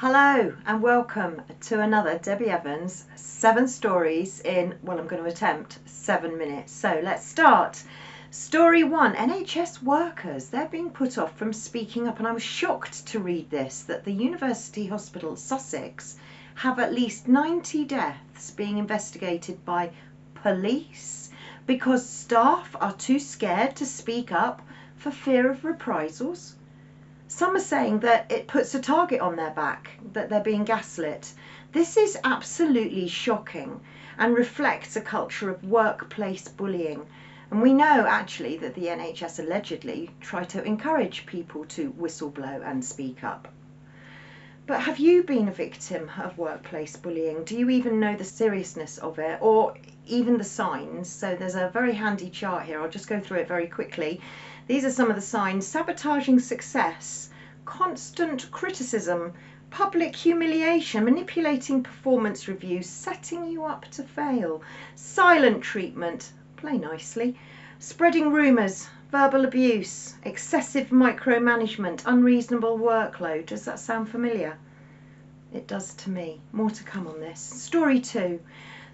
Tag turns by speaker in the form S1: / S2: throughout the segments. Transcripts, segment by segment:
S1: Hello and welcome to another Debbie Evans 7 stories in, well, I'm going to attempt 7 minutes. So let's start. Story 1, NHS workers, they're being put off from speaking up, and I was shocked to read this, that the University Hospital Sussex have at least 90 deaths being investigated by police because staff are too scared to speak up for fear of reprisals. Some are saying that it puts a target on their back, that they're being gaslit. This is absolutely shocking and reflects a culture of workplace bullying. And we know actually that the NHS allegedly try to encourage people to whistleblow and speak up. But have you been a victim of workplace bullying? Do you even know the seriousness of it, or even the signs? So there's a very handy chart here. I'll just go through it very quickly. These are some of the signs: sabotaging success, constant criticism, public humiliation, manipulating performance reviews, setting you up to fail, silent treatment, play nicely, spreading rumours, verbal abuse, excessive micromanagement, unreasonable workload. Does that sound familiar? It does to me. More to come on this. Story 2.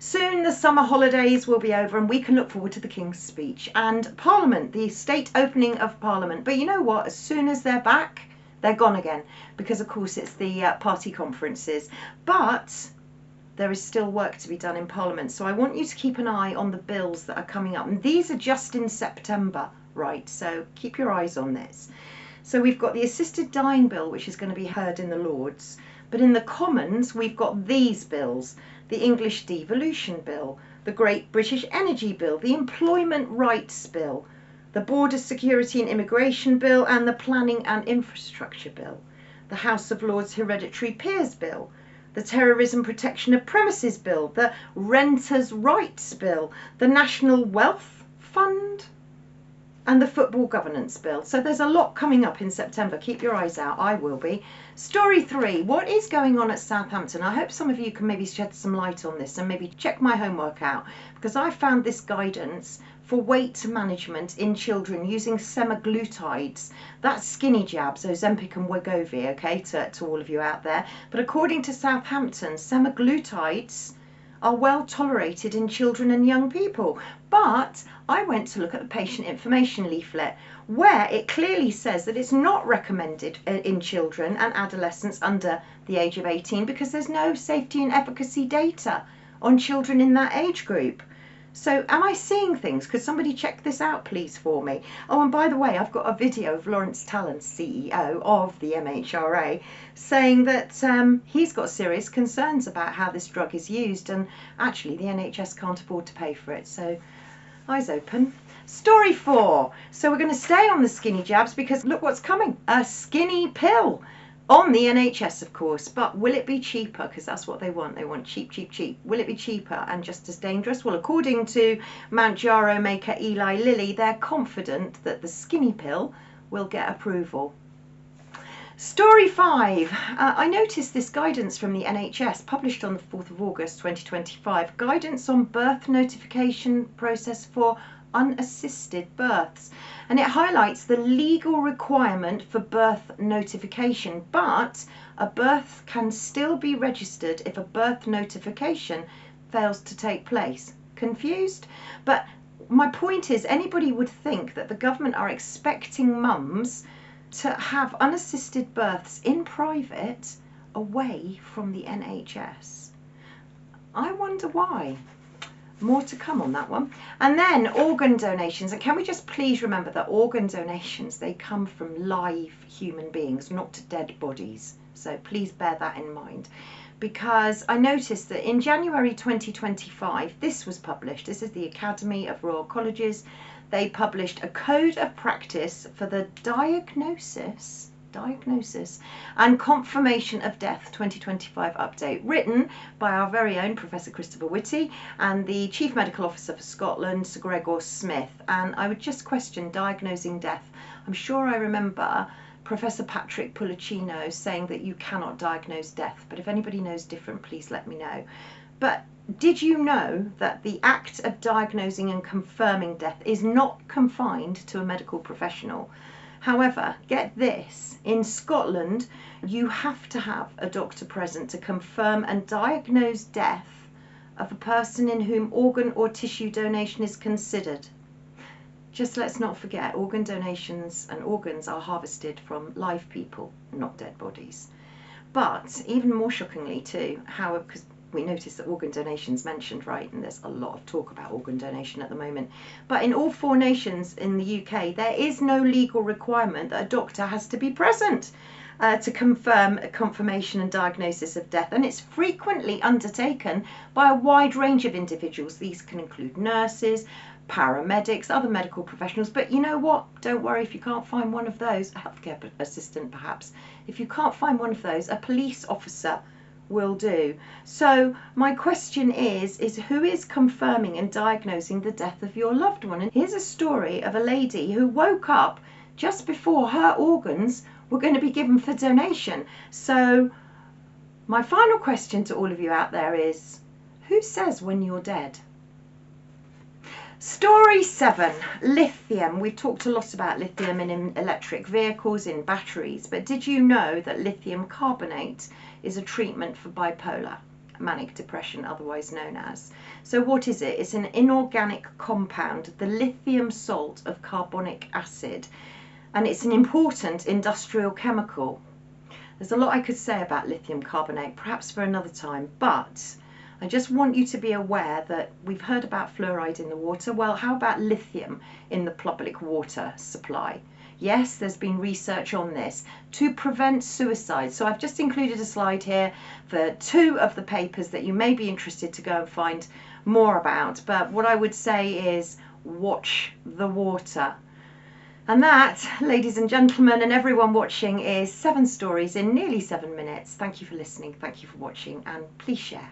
S1: Soon the summer holidays will be over and we can look forward to the King's speech and Parliament, the state opening of Parliament. But you know what? As soon as they're back, they're gone again, because of course it's the party conferences. But there is still work to be done in Parliament. So I want you to keep an eye on the bills that are coming up. And these are just in September, right? So keep your eyes on this. So we've got the assisted dying bill, which is going to be heard in the Lords. But in the Commons, we've got these bills: the English Devolution Bill, the Great British Energy Bill, the Employment Rights Bill, the Border Security and Immigration Bill, and the Planning and Infrastructure Bill, the House of Lords Hereditary Peers Bill, the Terrorism Protection of Premises Bill, the Renters' Rights Bill, the National Wealth Fund, and the Football Governance Bill. So there's a lot coming up in September. Keep your eyes out. I will be. Story 3. What is going on at Southampton? I hope some of you can maybe shed some light on this and maybe check my homework out, because I found this guidance for weight management in children using semaglutides. That's skinny jabs, Ozempic and Wegovy, okay, to all of you out there. But according to Southampton, semaglutides are well tolerated in children and young people. But I went to look at the patient information leaflet, where it clearly says that it's not recommended in children and adolescents under the age of 18, because there's no safety and efficacy data on children in that age group. So am I seeing things? Could somebody check this out, please, for me? Oh, and by the way, I've got a video of Lawrence Talon, CEO of the MHRA, saying that he's got serious concerns about how this drug is used, and actually the NHS can't afford to pay for it. So eyes open. Story 4. So we're going to stay on the skinny jabs, because look what's coming. A skinny pill. On the NHS, of course, but will it be cheaper? Because that's what they want. They want cheap, cheap, cheap. Will it be cheaper and just as dangerous? Well, according to Mount Jaro maker Eli Lilly, they're confident that the skinny pill will get approval. Story 5. I noticed this guidance from the NHS published on the 4th of August 2025. Guidance on birth notification process for unassisted births, and it highlights the legal requirement for birth notification, but a birth can still be registered if a birth notification fails to take place. Confused? But my point is, anybody would think that the government are expecting mums to have unassisted births in private away from the NHS. I wonder why. More to come on that one. And then organ donations. And can we just please remember that organ donations, they come from live human beings, not dead bodies. So please bear that in mind. Because I noticed that in January 2025, this was published. This is the Academy of Royal Colleges. They published a code of practice for the diagnosis and confirmation of death 2025 update, written by our very own Professor Christopher Whitty and the Chief Medical Officer for Scotland, Sir Gregor Smith. And I would just question diagnosing death. I'm sure I remember Professor Patrick Pulicino saying that you cannot diagnose death, but if anybody knows different, please let me know. But did you know that the act of diagnosing and confirming death is not confined to a medical professional? However, get this, in Scotland, you have to have a doctor present to confirm and diagnose death of a person in whom organ or tissue donation is considered. Just let's not forget, organ donations and organs are harvested from live people, not dead bodies. But even more shockingly too, because we notice that organ donation is mentioned, right? And there's a lot of talk about organ donation at the moment. But in all 4 nations in the UK, there is no legal requirement that a doctor has to be present to confirm a confirmation and diagnosis of death. And it's frequently undertaken by a wide range of individuals. These can include nurses, paramedics, other medical professionals. But you know what? Don't worry if you can't find one of those, a healthcare assistant perhaps. If you can't find one of those, a police officer will do. So my question is who is confirming and diagnosing the death of your loved one? And here's a story of a lady who woke up just before her organs were going to be given for donation. So my final question to all of you out there is, who says when you're dead? Story 7, lithium. We've talked a lot about lithium in electric vehicles, in batteries, but did you know that lithium carbonate is a treatment for bipolar, manic depression otherwise known as? So what is it? It's an inorganic compound, the lithium salt of carbonic acid, and it's an important industrial chemical. There's a lot I could say about lithium carbonate, perhaps for another time, but I just want you to be aware that we've heard about fluoride in the water. Well, how about lithium in the public water supply? Yes, there's been research on this to prevent suicide. So I've just included a slide here for 2 of the papers that you may be interested to go and find more about. But what I would say is watch the water. And that, ladies and gentlemen, and everyone watching, is 7 stories in nearly 7 minutes. Thank you for listening. Thank you for watching, and please share.